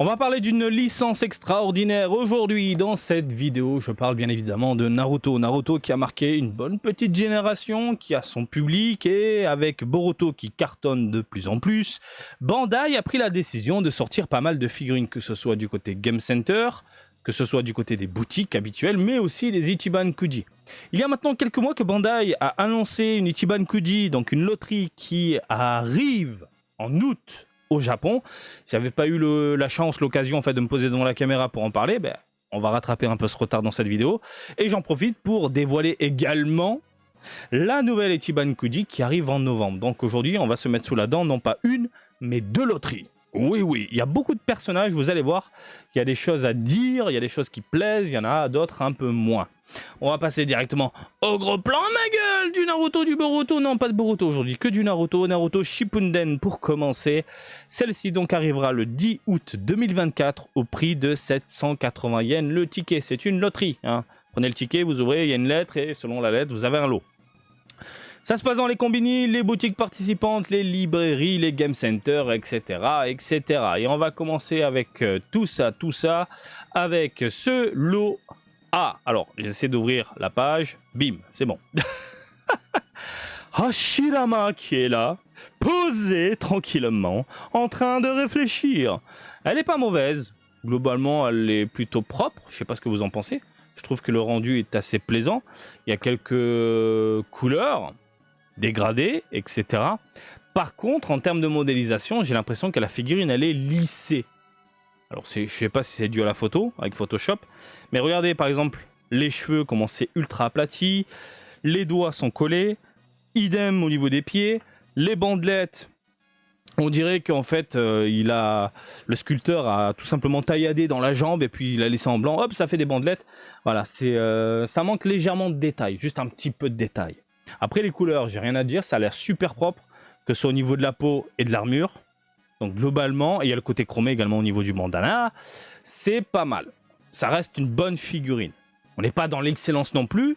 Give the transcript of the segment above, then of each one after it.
On va parler d'une licence extraordinaire aujourd'hui. Dans cette vidéo, je parle bien évidemment de Naruto. Naruto qui a marqué une bonne petite génération, qui a son public, et avec Boruto qui cartonne de plus en plus, Bandai a pris la décision de sortir pas mal de figurines, que ce soit du côté Game Center, que ce soit du côté des boutiques habituelles, mais aussi des Ichiban Kuji. Il y a maintenant quelques mois que Bandai a annoncé une Ichiban Kuji, donc une loterie qui arrive en août au Japon. J'avais pas eu la chance, l'occasion en fait de me poser devant la caméra pour en parler. On va rattraper un peu ce retard dans cette vidéo. Et j'en profite pour dévoiler également la nouvelle Ichiban Kuji qui arrive en novembre. Donc aujourd'hui, on va se mettre sous la dent non pas une, mais deux loteries. Oui, il y a beaucoup de personnages, vous allez voir. Il y a des choses à dire, il y a des choses qui plaisent, il y en a d'autres un peu moins. On va passer directement au gros plan. Ma gueule, du Naruto, du Boruto. Non, pas de Boruto aujourd'hui, que du Naruto. Naruto Shippuden pour commencer. Celle-ci donc arrivera le 10 août 2024 au prix de 780 yens le ticket. C'est une loterie, hein. Prenez le ticket, vous ouvrez, il y a une lettre et selon la lettre, vous avez un lot. Ça se passe dans les combini, les boutiques participantes, les librairies, les game centers, etc., etc. Et on va commencer avec tout ça, avec ce lot. Ah, alors, j'essaie d'ouvrir la page. Bim, c'est bon. Hashirama qui est là, posée tranquillement, en train de réfléchir. Elle n'est pas mauvaise. Globalement, elle est plutôt propre. Je ne sais pas ce que vous en pensez. Je trouve que le rendu est assez plaisant. Il y a quelques couleurs dégradées, etc. Par contre, en termes de modélisation, j'ai l'impression que la figurine, elle est lissée. Alors, je ne sais pas si c'est dû à la photo, avec Photoshop. Mais regardez, par exemple, les cheveux, comment c'est ultra aplati. Les doigts sont collés. Idem au niveau des pieds. Les bandelettes, on dirait qu'en fait, le sculpteur a tout simplement tailladé dans la jambe et puis il a laissé en blanc. Hop, ça fait des bandelettes. Voilà, ça manque légèrement de détails, juste un petit peu de détails. Après, les couleurs, j'ai rien à dire. Ça a l'air super propre, que ce soit au niveau de la peau et de l'armure. Donc globalement, et il y a le côté chromé également au niveau du bandana, c'est pas mal. Ça reste une bonne figurine. On n'est pas dans l'excellence non plus,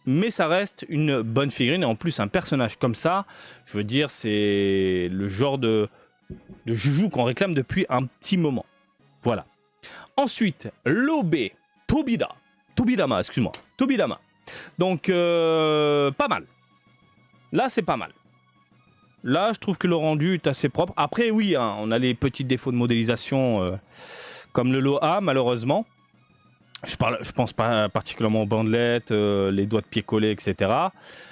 mais ça reste une bonne figurine. Et en plus, un personnage comme ça, je veux dire, c'est le genre de joujou qu'on réclame depuis un petit moment. Voilà. Ensuite, l'OB, Tobidama, excuse-moi, Tobidama. Donc, pas mal. Là, c'est pas mal. Là, je trouve que le rendu est assez propre. Après, oui, hein, on a les petits défauts de modélisation, comme le lot A, malheureusement. Je pense pas particulièrement aux bandelettes, les doigts de pied collés, etc.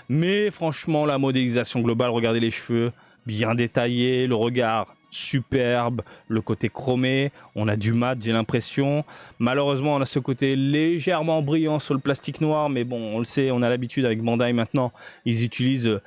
Mais franchement, la modélisation globale, regardez les cheveux, bien détaillés, le regard superbe, le côté chromé, on a du mat, j'ai l'impression. Malheureusement, on a ce côté légèrement brillant sur le plastique noir, mais bon, on le sait, on a l'habitude avec Bandai maintenant, ils utilisent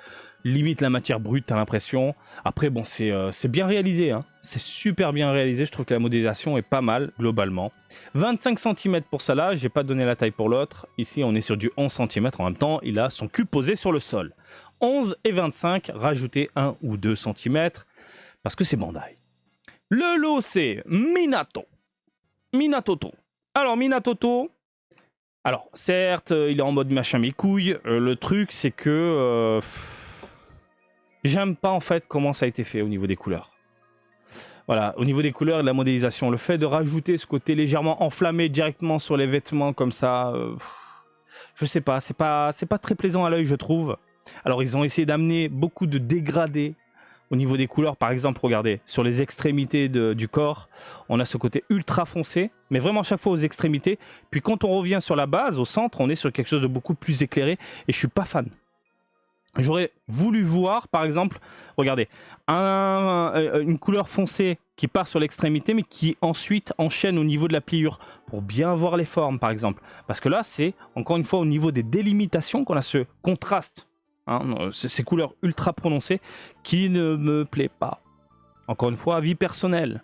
limite la matière brute, t'as l'impression. Après, bon, c'est bien réalisé, hein. C'est super bien réalisé. Je trouve que la modélisation est pas mal, globalement. 25 cm pour ça là, j'ai pas donné la taille pour l'autre. Ici, on est sur du 11 cm. En même temps, il a son cul posé sur le sol. 11 et 25, rajouter 1 ou 2 cm, parce que c'est Bandai. Le lot, c'est Minatoto. Alors, Minatoto... Alors, certes, il est en mode machin mes couilles. Le truc, c'est que... j'aime pas en fait comment ça a été fait au niveau des couleurs. Voilà, au niveau des couleurs et de la modélisation, le fait de rajouter ce côté légèrement enflammé directement sur les vêtements comme ça, je sais pas, c'est pas très plaisant à l'œil, je trouve. Alors ils ont essayé d'amener beaucoup de dégradés au niveau des couleurs, par exemple, regardez, sur les extrémités du corps, on a ce côté ultra foncé, mais vraiment chaque fois aux extrémités. Puis quand on revient sur la base, au centre, on est sur quelque chose de beaucoup plus éclairé et je suis pas fan. J'aurais voulu voir, par exemple, regardez, une couleur foncée qui part sur l'extrémité, mais qui ensuite enchaîne au niveau de la pliure, pour bien voir les formes, par exemple. Parce que là, c'est, encore une fois, au niveau des délimitations qu'on a ce contraste, hein, ces couleurs ultra prononcées, qui ne me plaît pas. Encore une fois, avis personnel,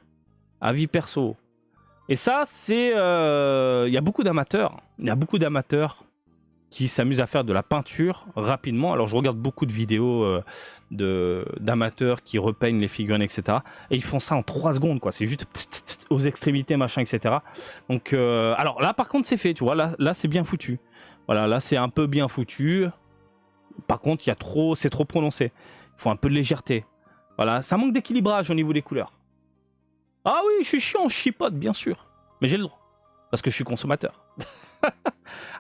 avis perso. Et ça, c'est... il y a beaucoup d'amateurs, qui s'amusent à faire de la peinture rapidement. Alors je regarde beaucoup de vidéos d'amateurs qui repeignent les figurines, etc. Et ils font ça en 3 secondes, quoi. C'est juste aux extrémités, machin, etc. Donc, alors là, par contre, c'est fait, tu vois. Là c'est bien foutu. Voilà, là, c'est un peu bien foutu. Par contre, c'est trop prononcé. Il faut un peu de légèreté. Voilà, ça manque d'équilibrage au niveau des couleurs. Ah oui, je suis chiant, je chipote, bien sûr. Mais j'ai le droit. Parce que je suis consommateur.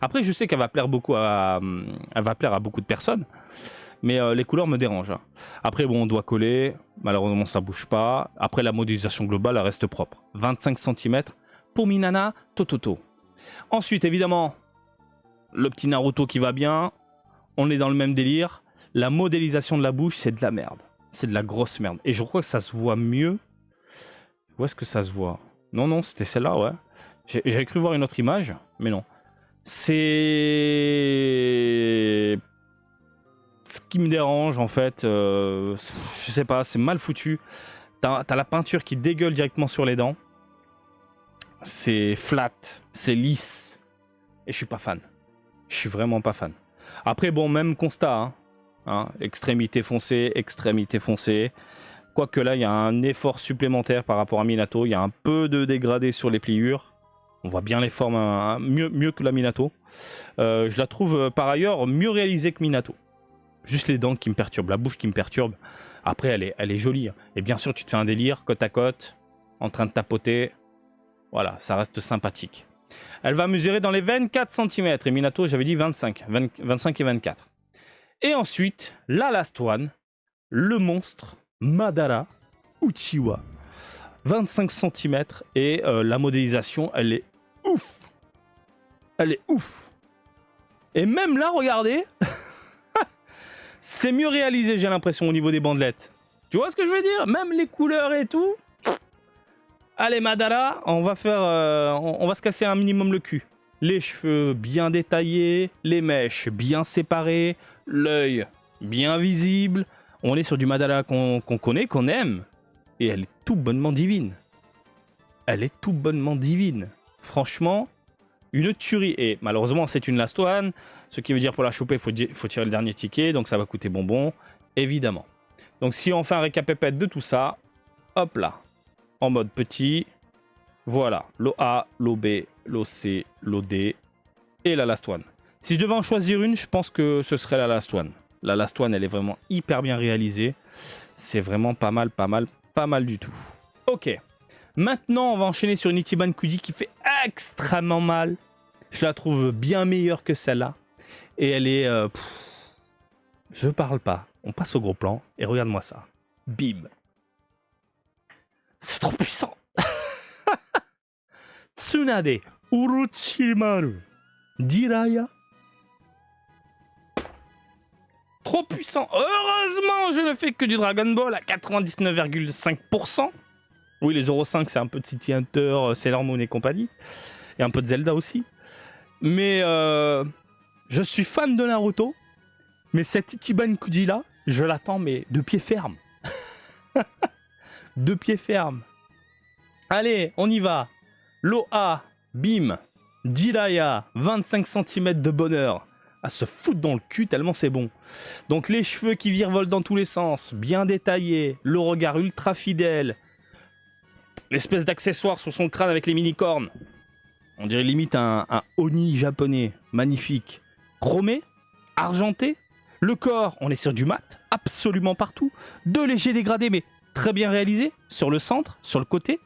Après, je sais qu'elle va plaire beaucoup elle va plaire à beaucoup de personnes. Mais les couleurs me dérangent. Hein. Après, bon, on doit coller. Malheureusement, ça bouge pas. Après, la modélisation globale, elle reste propre. 25 cm pour Minana Tototo. Ensuite, évidemment, le petit Naruto qui va bien. On est dans le même délire. La modélisation de la bouche, c'est de la merde. C'est de la grosse merde. Et je crois que ça se voit mieux. Où est-ce que ça se voit? Non, non, c'était celle-là, ouais. J'avais cru voir une autre image, mais non. C'est... Ce qui me dérange, en fait, je sais pas, c'est mal foutu. T'as la peinture qui dégueule directement sur les dents. C'est flat, c'est lisse. Et je suis pas fan. Je suis vraiment pas fan. Après, bon, même constat. Extrémité foncée, extrémité foncée. Quoique là, il y a un effort supplémentaire par rapport à Minato. Il y a un peu de dégradé sur les pliures. On voit bien les formes mieux que la Minato. Je la trouve par ailleurs mieux réalisée que Minato. Juste les dents qui me perturbent, la bouche qui me perturbe. Après, elle est jolie. Hein. Et bien sûr, tu te fais un délire côte à côte, en train de tapoter. Voilà, ça reste sympathique. Elle va mesurer dans les 24 cm. Et Minato, j'avais dit 25 et 24. Et ensuite, la last one, le monstre Madara Uchiwa. 25 cm. Et la modélisation, elle est ouf. Elle est ouf. Et même là, regardez... C'est mieux réalisé, j'ai l'impression, au niveau des bandelettes. Tu vois ce que je veux dire? Même les couleurs et tout. Allez, Madara, on va faire, on va se casser un minimum le cul. Les cheveux bien détaillés, les mèches bien séparées, l'œil bien visible. On est sur du Madara qu'on connaît, qu'on aime. Et elle est tout bonnement divine. Elle est tout bonnement divine. Franchement, une tuerie. Et malheureusement, c'est une last one. Ce qui veut dire pour la choper, il faut tirer le dernier ticket. Donc ça va coûter bonbon, évidemment. Donc si on fait un récapépète de tout ça, hop là, en mode petit. Voilà, l'OA, l'OB, l'OC, l'OD et la last one. Si je devais en choisir une, je pense que ce serait la last one. La last one, elle est vraiment hyper bien réalisée. C'est vraiment pas mal du tout. Ok. Maintenant, on va enchaîner sur une Ichiban Kuji qui fait extrêmement mal. Je la trouve bien meilleure que celle-là. Et elle est... je parle pas. On passe au gros plan. Et regarde-moi ça. Bim. C'est trop puissant. Tsunade Orochimaru Jiraiya. Trop puissant. Heureusement, je ne fais que du Dragon Ball à 99,5%. Oui, les 0,5, c'est un peu de City Hunter, Sailor Moon et compagnie. Et un peu de Zelda aussi. Mais je suis fan de Naruto. Mais cette Ichiban Kuji là, je l'attends mais de pied ferme. De pied ferme. Allez, on y va. Loa, bim. Jiraiya, 25 cm de bonheur. À se foutre dans le cul tellement c'est bon. Donc les cheveux qui virevolent dans tous les sens, bien détaillés, le regard ultra fidèle. L'espèce d'accessoire sur son crâne avec les mini-cornes. On dirait limite un Oni japonais, magnifique. Chromé, argenté. Le corps, on est sur du mat, absolument partout. Deux légers dégradés, mais très bien réalisés. Sur le centre, sur le côté.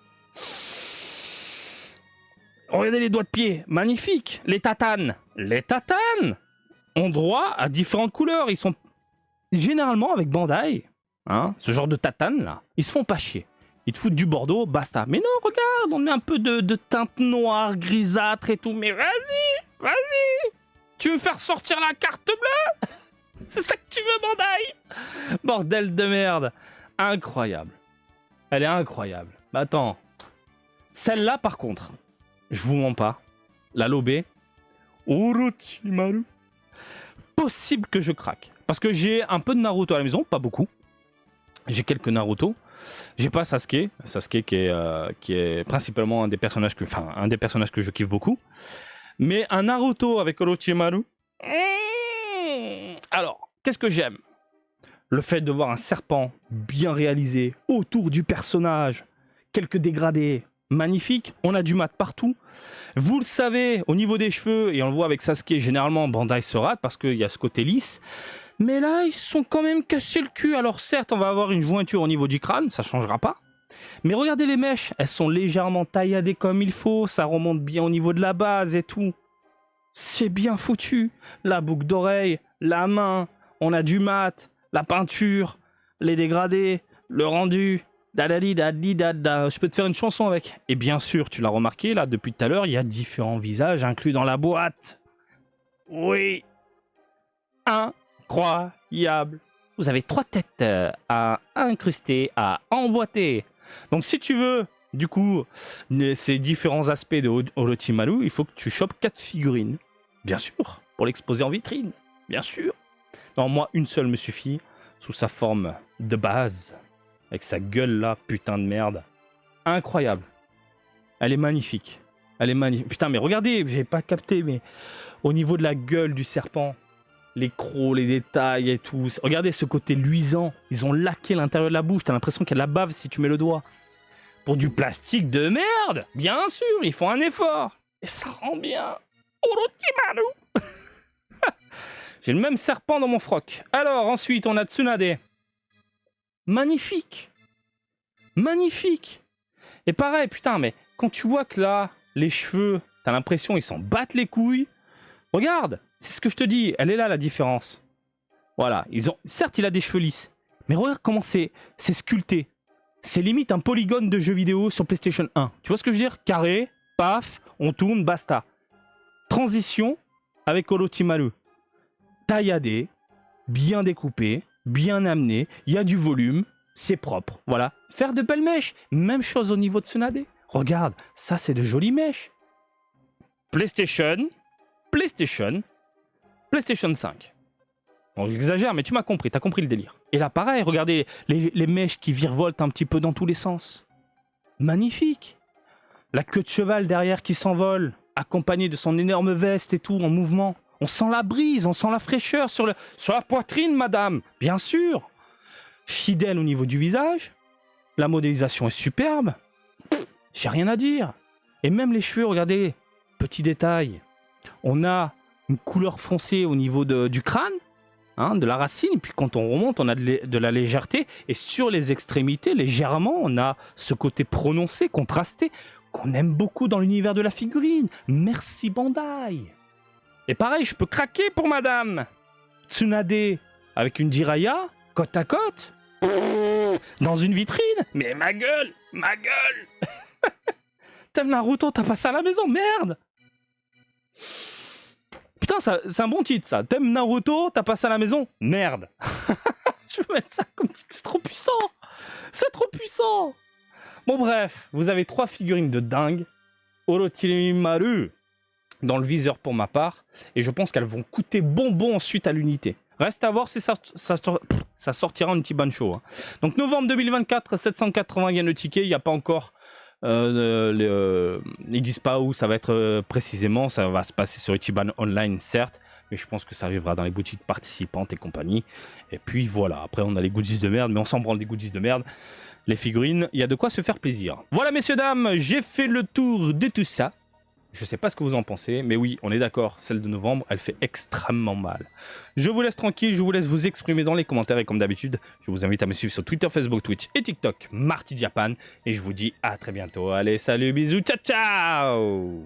Regardez les doigts de pied, magnifique. Les tatanes ont droit à différentes couleurs. Ils sont généralement avec Bandai, ce genre de tatane là, ils se font pas chier. Ils te foutent du bordeaux, basta. Mais non, regarde, on met un peu de teinte noire, grisâtre et tout. Mais vas-y. Tu veux me faire sortir la carte bleue? C'est ça que tu veux, Bandai? Bordel de merde. Incroyable. Elle est incroyable. Mais attends. Celle-là, par contre, je vous mens pas. La lobée. Orochimaru. Possible que je craque. Parce que j'ai un peu de Naruto à la maison, pas beaucoup. J'ai quelques Naruto. J'ai pas Sasuke. Sasuke qui est principalement un des personnages que je kiffe beaucoup. Mais un Naruto avec Orochimaru. Alors, qu'est-ce que j'aime? Le fait de voir un serpent bien réalisé autour du personnage. Quelques dégradés. Magnifique. On a du mat partout. Vous le savez, au niveau des cheveux, et on le voit avec Sasuke, généralement Bandai se rate parce qu'il y a ce côté lisse. Mais là, ils se sont quand même cassés le cul. Alors certes, on va avoir une jointure au niveau du crâne, ça changera pas. Mais regardez les mèches, elles sont légèrement tailladées comme il faut, ça remonte bien au niveau de la base et tout. C'est bien foutu. La boucle d'oreille, la main, on a du mat, la peinture, les dégradés, le rendu. Da. Je peux te faire une chanson avec. Et bien sûr, tu l'as remarqué, là, depuis tout à l'heure, il y a différents visages inclus dans la boîte. Oui. Incroyable. Vous avez 3 têtes à incruster, à emboîter. Donc si tu veux, du coup, ces différents aspects de Orochimaru, il faut que tu chopes 4 figurines. Bien sûr, pour l'exposer en vitrine. Bien sûr. Non, moi, une seule me suffit, sous sa forme de base. Avec sa gueule là, putain de merde. Incroyable. Elle est magnifique. Elle est magnifique. Putain, mais regardez, j'ai pas capté, mais au niveau de la gueule du serpent, les crocs, les détails et tout. Regardez ce côté luisant. Ils ont laqué l'intérieur de la bouche. T'as l'impression qu'il y a de la bave si tu mets le doigt. Pour du plastique de merde. Bien sûr, ils font un effort. Et ça rend bien. Orochimaru. J'ai le même serpent dans mon froc. Alors, ensuite, on a Tsunade. Magnifique. Magnifique. Et pareil, putain, mais quand tu vois que là, les cheveux, t'as l'impression ils s'en battent les couilles. Regarde, c'est ce que je te dis. Elle est là, la différence. Voilà. Certes, il a des cheveux lisses. Mais regarde comment c'est sculpté. C'est limite un polygone de jeu vidéo sur PlayStation 1. Tu vois ce que je veux dire? Carré, paf, on tourne, basta. Transition avec Orochimaru. Tailladé, bien découpé, bien amené, il y a du volume, c'est propre. Voilà. Faire de belles mèches. Même chose au niveau de Tsunade. Regarde, ça c'est de jolies mèches. PlayStation 5. Bon, j'exagère, mais tu m'as compris, t'as compris le délire. Et là, pareil, regardez les mèches qui virevoltent un petit peu dans tous les sens. Magnifique. La queue de cheval derrière qui s'envole, accompagnée de son énorme veste et tout, en mouvement. On sent la brise, on sent la fraîcheur sur la poitrine, madame. Bien sûr. Fidèle au niveau du visage. La modélisation est superbe. J'ai rien à dire. Et même les cheveux, regardez. Petit détail. On a une couleur foncée au niveau du crâne, hein, de la racine. Et puis quand on remonte, on a de la légèreté. Et sur les extrémités, légèrement, on a ce côté prononcé, contrasté, qu'on aime beaucoup dans l'univers de la figurine. Merci Bandai. Et pareil, je peux craquer pour madame. Tsunade avec une Jiraiya, côte à côte, dans une vitrine. Mais ma gueule. T'aimes Naruto, t'as pas ça à la maison, merde. Putain, c'est un bon titre, ça. T'aimes Naruto, t'as pas ça à la maison, merde. Je peux mettre ça comme titre, c'est trop puissant. C'est trop puissant. Bon bref, vous avez 3 figurines de dingue. Orochimaru dans le viseur pour ma part, et je pense qu'elles vont coûter bonbon ensuite à l'unité. Reste à voir si ça sortira un petit bancho. Hein. Donc novembre 2024, 780 yens le ticket, il n'y a pas encore... ils disent pas où ça va être précisément, ça va se passer sur Ichiban Online certes, mais je pense que ça arrivera dans les boutiques participantes et compagnie. Et puis voilà, après on a les goodies de merde, mais on s'en branle des goodies de merde. Les figurines, il y a de quoi se faire plaisir. Voilà messieurs dames, j'ai fait le tour de tout ça. Je sais pas ce que vous en pensez, mais oui, on est d'accord, celle de novembre, elle fait extrêmement mal. Je vous laisse tranquille, je vous laisse vous exprimer dans les commentaires, et comme d'habitude, je vous invite à me suivre sur Twitter, Facebook, Twitch et TikTok, Marty Japan, et je vous dis à très bientôt. Allez, salut, bisous, ciao ciao.